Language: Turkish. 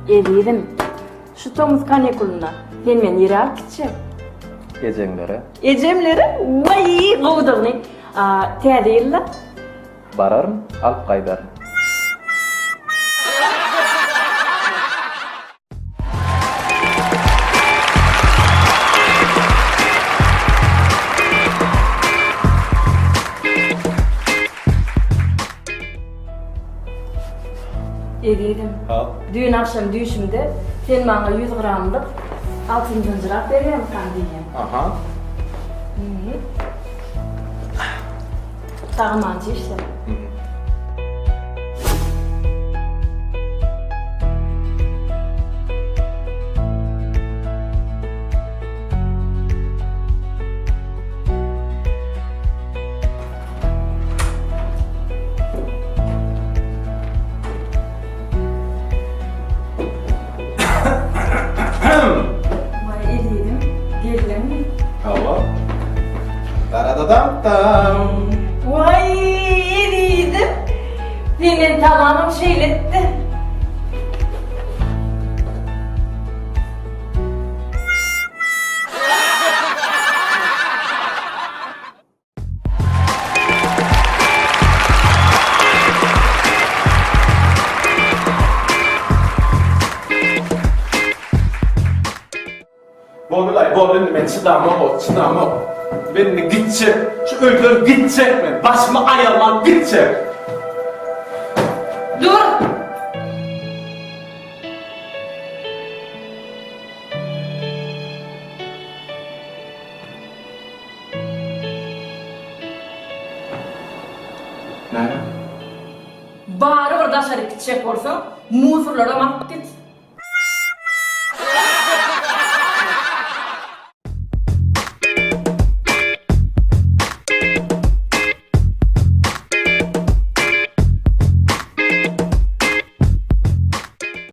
Elidim. Şu Tomuz kanikuluna. Sen men yirak gitçe. Geceňlere Ejemleri vay gowdagny. Täzeýilla. bararym, alyp gaýdarym. Elidim. Ha. Düğün akşam düğüşümde sen bana 100 gramlık altın zincirak berýän kandyýan. Aha. Tagmançy işte. Vay elidim. Geldim. Hava. Daradadam. Vay elidim. Senin tamamım şeyletti. Bolulay, bolun men çydamam. Beni gitçek, şu öýden gitçek men. Başymy ayarlap gitçek. Dur. Näme? Bari bir daşary gitçek bolsa, muzurlara mak git.